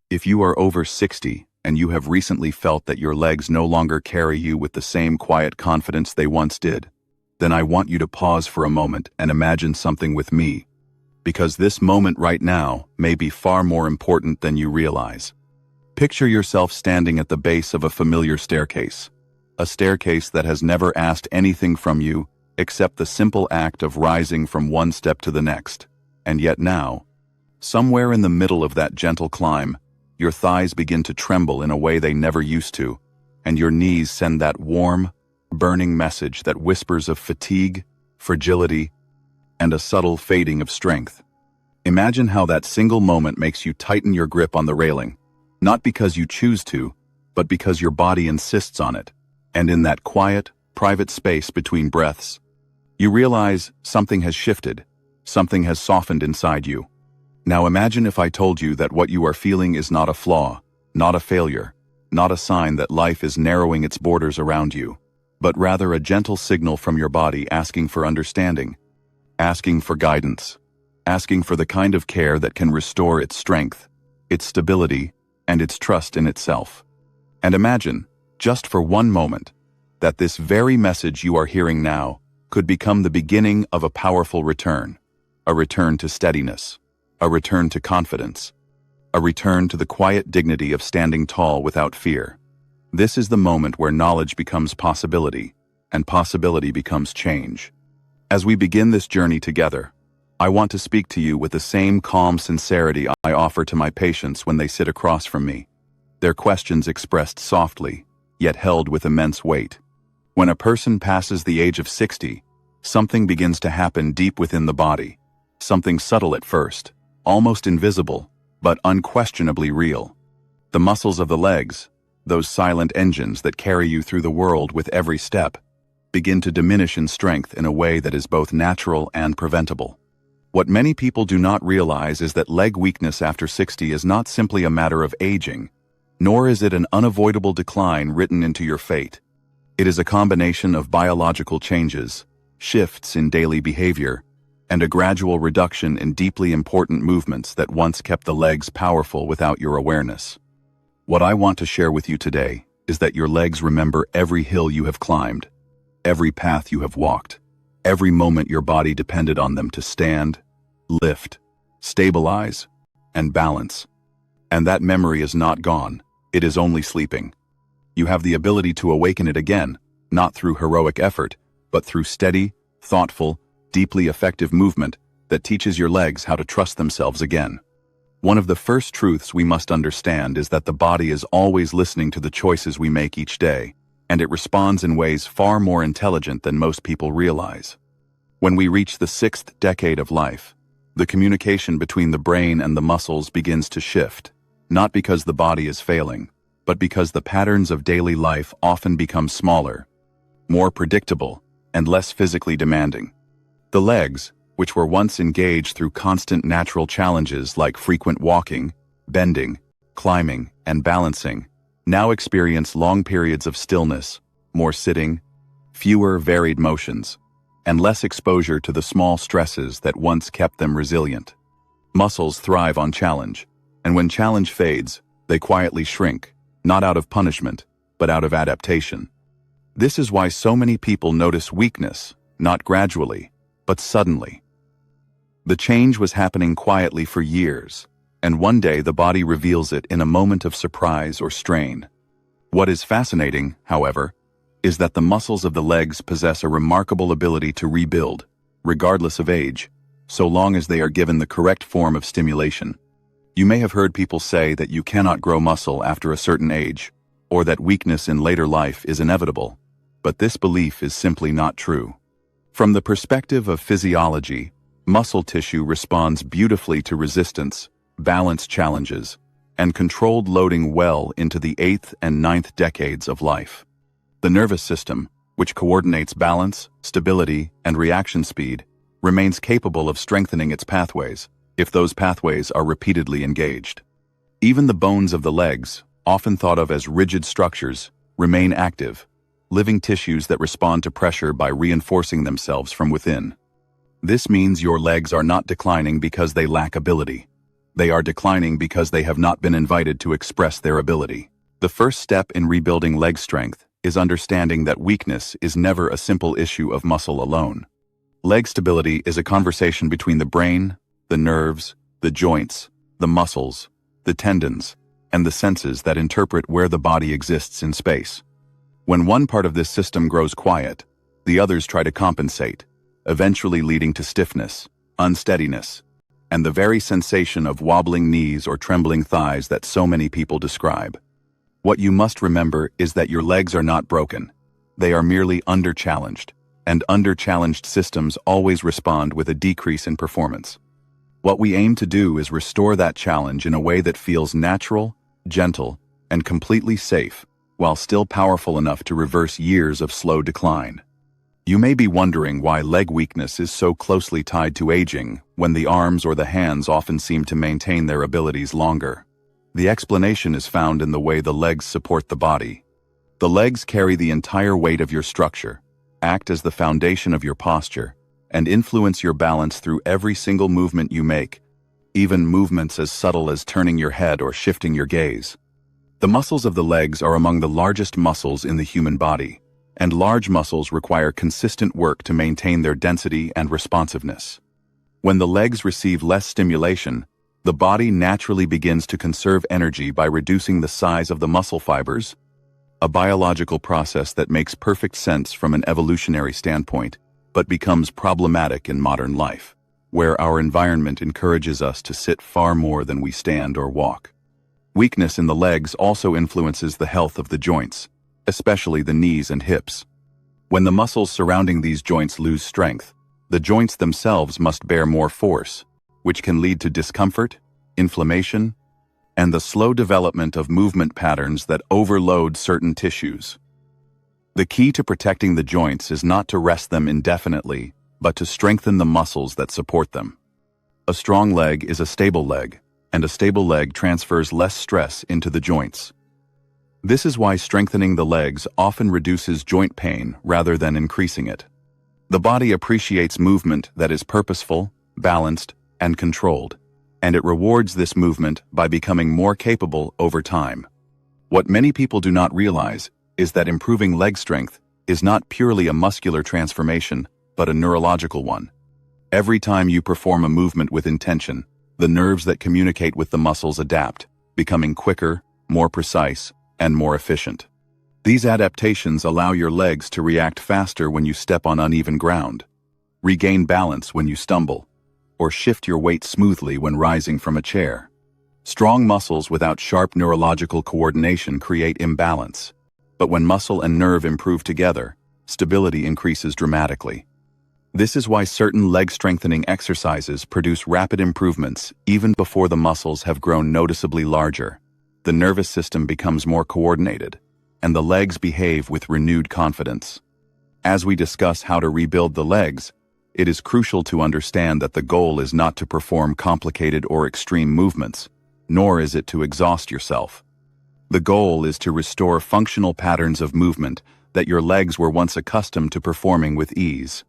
If you are over 60 and you have recently felt that your legs no longer carry you with the same quiet confidence they once did, then I want you to pause for a moment and imagine something with me, because this moment right now may be far more important than you realize. Picture yourself standing at the base of a familiar staircase, a staircase that has never asked anything from you except the simple act of rising from one step to the next. And yet now, somewhere in the middle of that gentle climb, your thighs begin to tremble in a way they never used to, and your knees send that warm, burning message that whispers of fatigue, fragility, and a subtle fading of strength. Imagine how that single moment makes you tighten your grip on the railing, not because you choose to, but because your body insists on it. And in that quiet, private space between breaths, you realize something has shifted, something has softened inside you. Now imagine if I told you that what you are feeling is not a flaw, not a failure, not a sign that life is narrowing its borders around you, but rather a gentle signal from your body asking for understanding, asking for guidance, asking for the kind of care that can restore its strength, its stability, and its trust in itself. And imagine, just for one moment, that this very message you are hearing now could become the beginning of a powerful return, a return to steadiness, a return to confidence, a return to the quiet dignity of standing tall without fear. This is the moment where knowledge becomes possibility, and possibility becomes change. As we begin this journey together, I want to speak to you with the same calm sincerity I offer to my patients when they sit across from me, their questions expressed softly, yet held with immense weight. When a person passes the age of 60, something begins to happen deep within the body, something subtle at first, almost invisible, but unquestionably real. The muscles of the legs, those silent engines that carry you through the world with every step, begin to diminish in strength in a way that is both natural and preventable. What many people do not realize is that leg weakness after 60 is not simply a matter of aging, nor is it an unavoidable decline written into your fate. It is a combination of biological changes, shifts in daily behavior, and a gradual reduction in deeply important movements that once kept the legs powerful without your awareness. What I want to share with you today is that your legs remember every hill you have climbed, every path you have walked, every moment your body depended on them to stand, lift, stabilize, and balance. And that memory is not gone, it is only sleeping. You have the ability to awaken it again, not through heroic effort, but through steady, thoughtful, deeply effective movement that teaches your legs how to trust themselves again. One of the first truths we must understand is that the body is always listening to the choices we make each day, and it responds in ways far more intelligent than most people realize. When we reach the 6th decade of life, the communication between the brain and the muscles begins to shift, not because the body is failing, but because the patterns of daily life often become smaller, more predictable, and less physically demanding. The legs, which were once engaged through constant natural challenges like frequent walking, bending, climbing, and balancing, now experience long periods of stillness, more sitting, fewer varied motions, and less exposure to the small stresses that once kept them resilient. Muscles thrive on challenge, and when challenge fades, they quietly shrink, not out of punishment, but out of adaptation. This is why so many people notice weakness, not gradually, but suddenly. The change was happening quietly for years, and one day the body reveals it in a moment of surprise or strain. What is fascinating, however, is that the muscles of the legs possess a remarkable ability to rebuild, regardless of age, so long as they are given the correct form of stimulation. You may have heard people say that you cannot grow muscle after a certain age, or that weakness in later life is inevitable, but this belief is simply not true. From the perspective of physiology, muscle tissue responds beautifully to resistance, balance challenges, and controlled loading well into the 8th and 9th decades of life. The nervous system, which coordinates balance, stability, and reaction speed, remains capable of strengthening its pathways, if those pathways are repeatedly engaged. Even the bones of the legs, often thought of as rigid structures, remain active, living tissues that respond to pressure by reinforcing themselves from within. This means your legs are not declining because they lack ability. They are declining because they have not been invited to express their ability. The first step in rebuilding leg strength is understanding that weakness is never a simple issue of muscle alone. Leg stability is a conversation between the brain, the nerves, the joints, the muscles, the tendons, and the senses that interpret where the body exists in space. When one part of this system grows quiet, the others try to compensate, eventually leading to stiffness, unsteadiness, and the very sensation of wobbling knees or trembling thighs that so many people describe. What you must remember is that your legs are not broken. They are merely under-challenged, and under-challenged systems always respond with a decrease in performance. What we aim to do is restore that challenge in a way that feels natural, gentle, and completely safe, while still powerful enough to reverse years of slow decline. You may be wondering why leg weakness is so closely tied to aging, when the arms or the hands often seem to maintain their abilities longer. The explanation is found in the way the legs support the body. The legs carry the entire weight of your structure, act as the foundation of your posture, and influence your balance through every single movement you make, even movements as subtle as turning your head or shifting your gaze. The muscles of the legs are among the largest muscles in the human body, and large muscles require consistent work to maintain their density and responsiveness. When the legs receive less stimulation, the body naturally begins to conserve energy by reducing the size of the muscle fibers, a biological process that makes perfect sense from an evolutionary standpoint, but becomes problematic in modern life, where our environment encourages us to sit far more than we stand or walk. Weakness in the legs also influences the health of the joints, especially the knees and hips. When the muscles surrounding these joints lose strength, the joints themselves must bear more force, which can lead to discomfort, inflammation, and the slow development of movement patterns that overload certain tissues. The key to protecting the joints is not to rest them indefinitely, but to strengthen the muscles that support them. A strong leg is a stable leg, and a stable leg transfers less stress into the joints. This is why strengthening the legs often reduces joint pain rather than increasing it. The body appreciates movement that is purposeful, balanced, and controlled, and it rewards this movement by becoming more capable over time. What many people do not realize is that improving leg strength is not purely a muscular transformation, but a neurological one. Every time you perform a movement with intention, the nerves that communicate with the muscles adapt, becoming quicker, more precise, and more efficient. These adaptations allow your legs to react faster when you step on uneven ground, regain balance when you stumble, or shift your weight smoothly when rising from a chair. Strong muscles without sharp neurological coordination create imbalance, but when muscle and nerve improve together, stability increases dramatically. This is why certain leg strengthening exercises produce rapid improvements even before the muscles have grown noticeably larger. The nervous system becomes more coordinated, and the legs behave with renewed confidence. As we discuss how to rebuild the legs, it is crucial to understand that the goal is not to perform complicated or extreme movements, nor is it to exhaust yourself. The goal is to restore functional patterns of movement that your legs were once accustomed to performing with ease.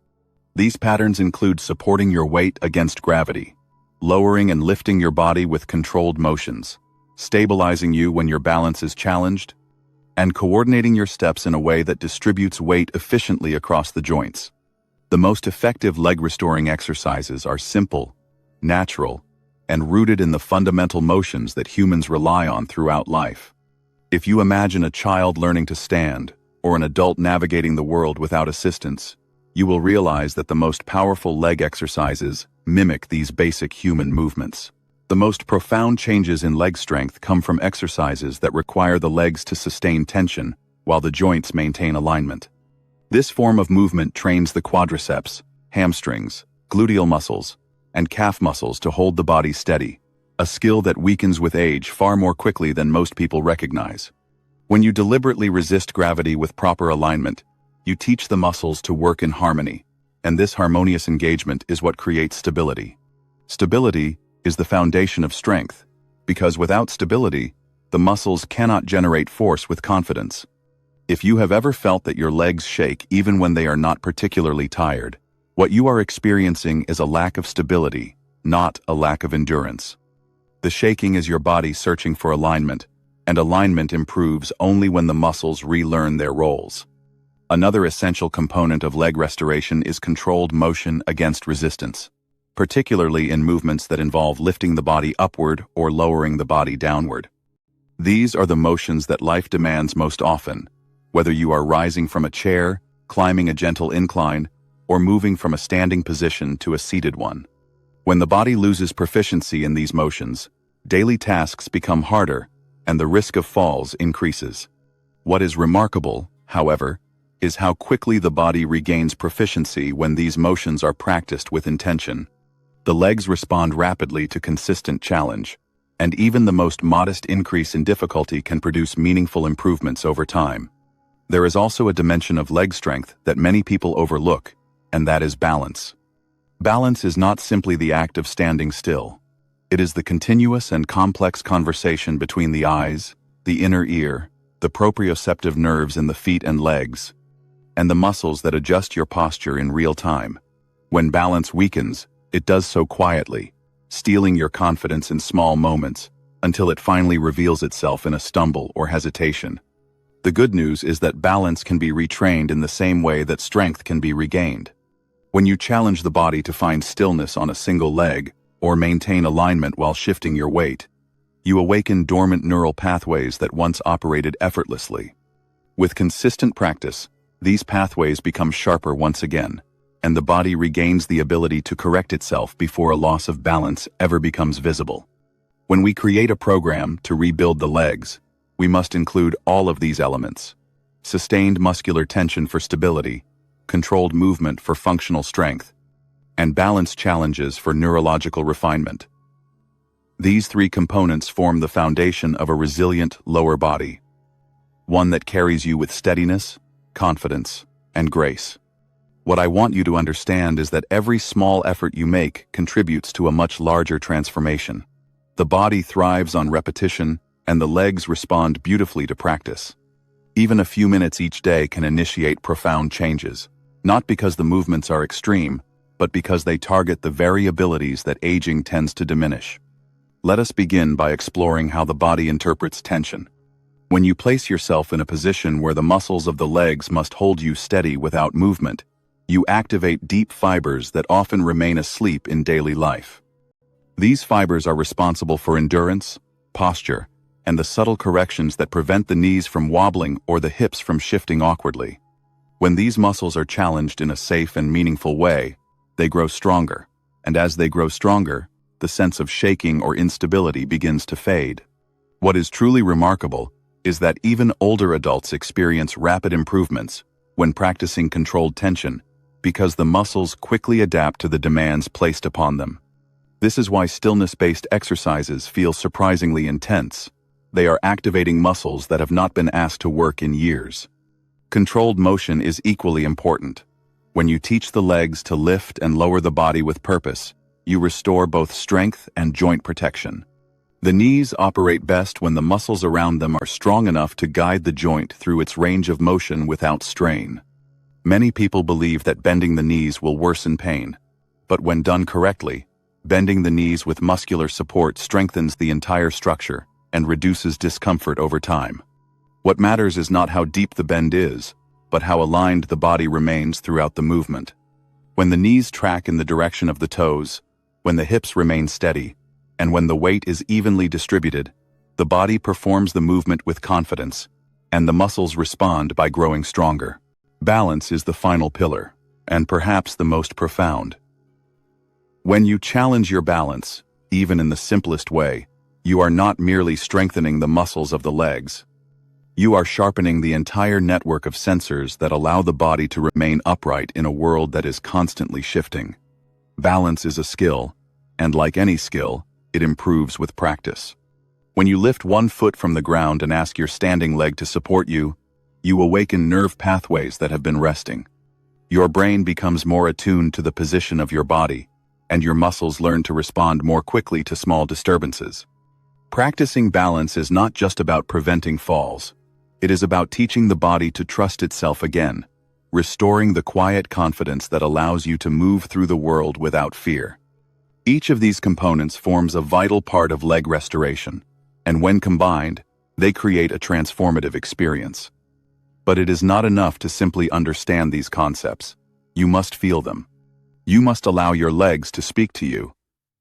These patterns include supporting your weight against gravity, lowering and lifting your body with controlled motions, stabilizing you when your balance is challenged, and coordinating your steps in a way that distributes weight efficiently across the joints. The most effective leg-restoring exercises are simple, natural, and rooted in the fundamental motions that humans rely on throughout life. If you imagine a child learning to stand, or an adult navigating the world without assistance, you will realize that the most powerful leg exercises mimic these basic human movements. The most profound changes in leg strength come from exercises that require the legs to sustain tension while the joints maintain alignment. This form of movement trains the quadriceps, hamstrings, gluteal muscles, and calf muscles to hold the body steady, a skill that weakens with age far more quickly than most people recognize. When you deliberately resist gravity with proper alignment, you teach the muscles to work in harmony, and this harmonious engagement is what creates stability. Stability is the foundation of strength, because without stability, the muscles cannot generate force with confidence. If you have ever felt that your legs shake even when they are not particularly tired, what you are experiencing is a lack of stability, not a lack of endurance. The shaking is your body searching for alignment, and alignment improves only when the muscles relearn their roles. Another essential component of leg restoration is controlled motion against resistance, particularly in movements that involve lifting the body upward or lowering the body downward. These are the motions that life demands most often, whether you are rising from a chair, climbing a gentle incline, or moving from a standing position to a seated one. When the body loses proficiency in these motions, daily tasks become harder, and the risk of falls increases. What is remarkable, however, is how quickly the body regains proficiency when these motions are practiced with intention. The legs respond rapidly to consistent challenge, and even the most modest increase in difficulty can produce meaningful improvements over time. There is also a dimension of leg strength that many people overlook, and that is balance. Balance is not simply the act of standing still. It is the continuous and complex conversation between the eyes, the inner ear, the proprioceptive nerves in the feet and legs, and the muscles that adjust your posture in real time. When balance weakens, it does so quietly, stealing your confidence in small moments until it finally reveals itself in a stumble or hesitation. The good news is that balance can be retrained in the same way that strength can be regained. When you challenge the body to find stillness on a single leg or maintain alignment while shifting your weight, you awaken dormant neural pathways that once operated effortlessly. With consistent practice, these pathways become sharper once again, and the body regains the ability to correct itself before a loss of balance ever becomes visible. When we create a program to rebuild the legs, we must include all of these elements: sustained muscular tension for stability, controlled movement for functional strength, and balance challenges for neurological refinement. These three components form the foundation of a resilient lower body, one that carries you with steadiness, confidence, and grace. What I want you to understand is that every small effort you make contributes to a much larger transformation. The body thrives on repetition, and the legs respond beautifully to practice. Even a few minutes each day can initiate profound changes, not because the movements are extreme, but because they target the very abilities that aging tends to diminish. Let us begin by exploring how the body interprets tension. When you place yourself in a position where the muscles of the legs must hold you steady without movement, you activate deep fibers that often remain asleep in daily life. These fibers are responsible for endurance, posture, and the subtle corrections that prevent the knees from wobbling or the hips from shifting awkwardly. When these muscles are challenged in a safe and meaningful way, they grow stronger, and as they grow stronger, the sense of shaking or instability begins to fade. What is truly remarkable is that even older adults experience rapid improvements when practicing controlled tension because the muscles quickly adapt to the demands placed upon them. This is why stillness-based exercises feel surprisingly intense. They are activating muscles that have not been asked to work in years. Controlled motion is equally important. When you teach the legs to lift and lower the body with purpose, you restore both strength and joint protection. The knees operate best when the muscles around them are strong enough to guide the joint through its range of motion without strain. Many people believe that bending the knees will worsen pain, but when done correctly, bending the knees with muscular support strengthens the entire structure and reduces discomfort over time. What matters is not how deep the bend is, but how aligned the body remains throughout the movement. When the knees track in the direction of the toes, when the hips remain steady, and when the weight is evenly distributed, the body performs the movement with confidence, and the muscles respond by growing stronger. Balance is the final pillar, and perhaps the most profound. When you challenge your balance, even in the simplest way, you are not merely strengthening the muscles of the legs. You are sharpening the entire network of sensors that allow the body to remain upright in a world that is constantly shifting. Balance is a skill, and like any skill, it improves with practice. When you lift one foot from the ground and ask your standing leg to support you, you awaken nerve pathways that have been resting. Your brain becomes more attuned to the position of your body, and your muscles learn to respond more quickly to small disturbances. Practicing balance is not just about preventing falls. It is about teaching the body to trust itself again, restoring the quiet confidence that allows you to move through the world without fear. Each of these components forms a vital part of leg restoration, and when combined, they create a transformative experience. But it is not enough to simply understand these concepts. You must feel them. You must allow your legs to speak to you,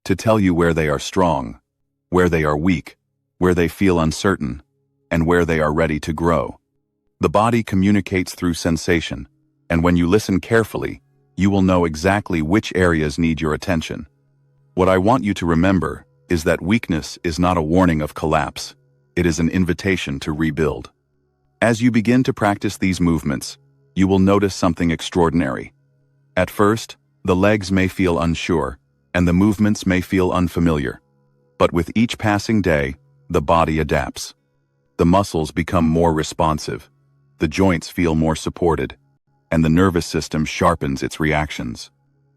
to tell you where they are strong, where they are weak, where they feel uncertain, and where they are ready to grow. The body communicates through sensation, and when you listen carefully, you will know exactly which areas need your attention. What I want you to remember is that weakness is not a warning of collapse. It is an invitation to rebuild. As you begin to practice these movements, you will notice something extraordinary. At first, the legs may feel unsure, and the movements may feel unfamiliar. But with each passing day, the body adapts. The muscles become more responsive, the joints feel more supported, and the nervous system sharpens its reactions.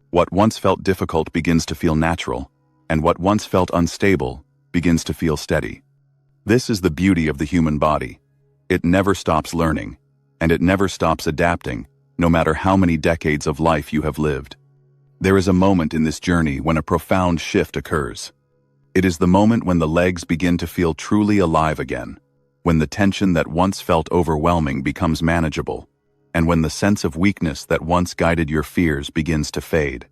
What once felt difficult begins to feel natural, and what once felt unstable begins to feel steady. This is the beauty of the human body. It never stops learning, and it never stops adapting, no matter how many decades of life you have lived. There is a moment in this journey when a profound shift occurs. It is the moment when the legs begin to feel truly alive again, when the tension that once felt overwhelming becomes manageable, and when the sense of weakness that once guided your fears begins to fade.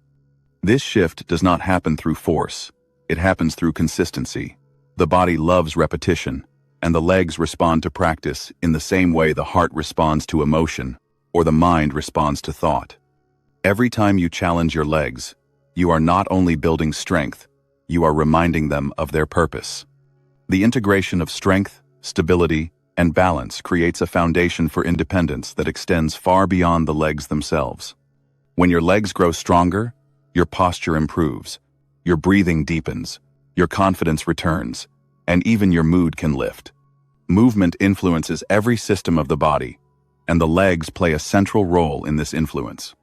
This shift does not happen through force. It happens through consistency. The body loves repetition, and the legs respond to practice in the same way the heart responds to emotion, or the mind responds to thought. Every time you challenge your legs, you are not only building strength, you are reminding them of their purpose. The integration of strength, stability, and balance creates a foundation for independence that extends far beyond the legs themselves. When your legs grow stronger, your posture improves, your breathing deepens, your confidence returns, and even your mood can lift. Movement influences every system of the body, and the legs play a central role in this influence.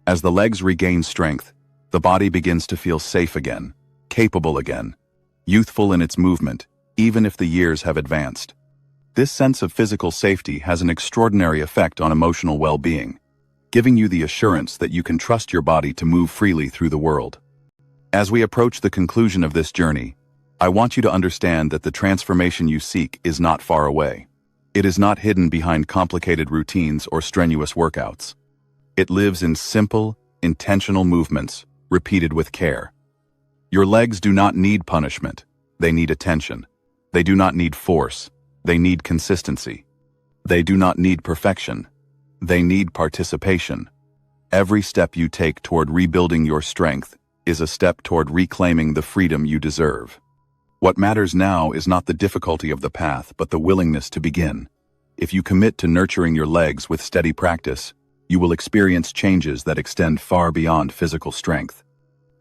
As the legs regain strength, the body begins to feel safe again, capable again, youthful in its movement, even if the years have advanced. This sense of physical safety has an extraordinary effect on emotional well-being, giving you the assurance that you can trust your body to move freely through the world. As we approach the conclusion of this journey, I want you to understand that the transformation you seek is not far away. It is not hidden behind complicated routines or strenuous workouts. It lives in simple, intentional movements, repeated with care. Your legs do not need punishment, they need attention. They do not need force, they need consistency. They do not need perfection, they need participation. Every step you take toward rebuilding your strength is a step toward reclaiming the freedom you deserve. What matters now is not the difficulty of the path, but the willingness to begin. If you commit to nurturing your legs with steady practice, you will experience changes that extend far beyond physical strength.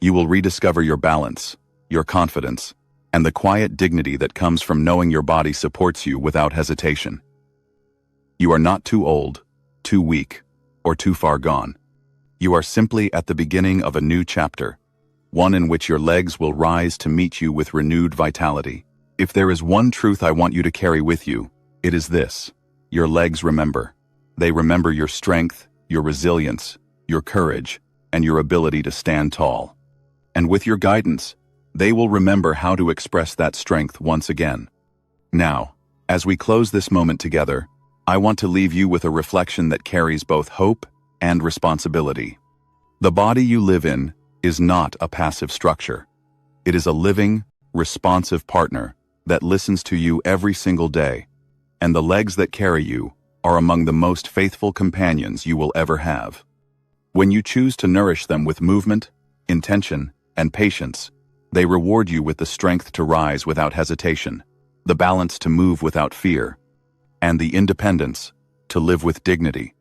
You will rediscover your balance, your confidence, and the quiet dignity that comes from knowing your body supports you without hesitation. You are not too old, too weak, or too far gone. You are simply at the beginning of a new chapter, one in which your legs will rise to meet you with renewed vitality. If there is one truth I want you to carry with you, it is this: your legs remember. They remember your strength, your resilience, your courage, and your ability to stand tall. And with your guidance, they will remember how to express that strength once again. Now, as we close this moment together, I want to leave you with a reflection that carries both hope and responsibility. The body you live in is not a passive structure. It is a living, responsive partner that listens to you every single day, and the legs that carry you are among the most faithful companions you will ever have. When you choose to nourish them with movement, intention, and patience, they reward you with the strength to rise without hesitation, the balance to move without fear, and the independence to live with dignity.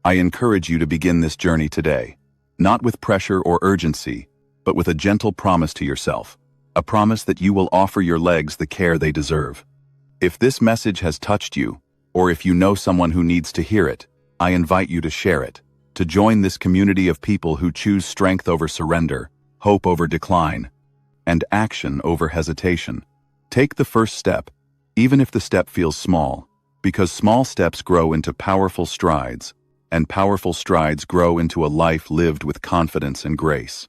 I encourage you to begin this journey today, not with pressure or urgency, but with a gentle promise to yourself, a promise that you will offer your legs the care they deserve. If this message has touched you, or if you know someone who needs to hear it, I invite you to share it, to join this community of people who choose strength over surrender, hope over decline, and action over hesitation. Take the first step, even if the step feels small, because small steps grow into powerful strides, and powerful strides grow into a life lived with confidence and grace.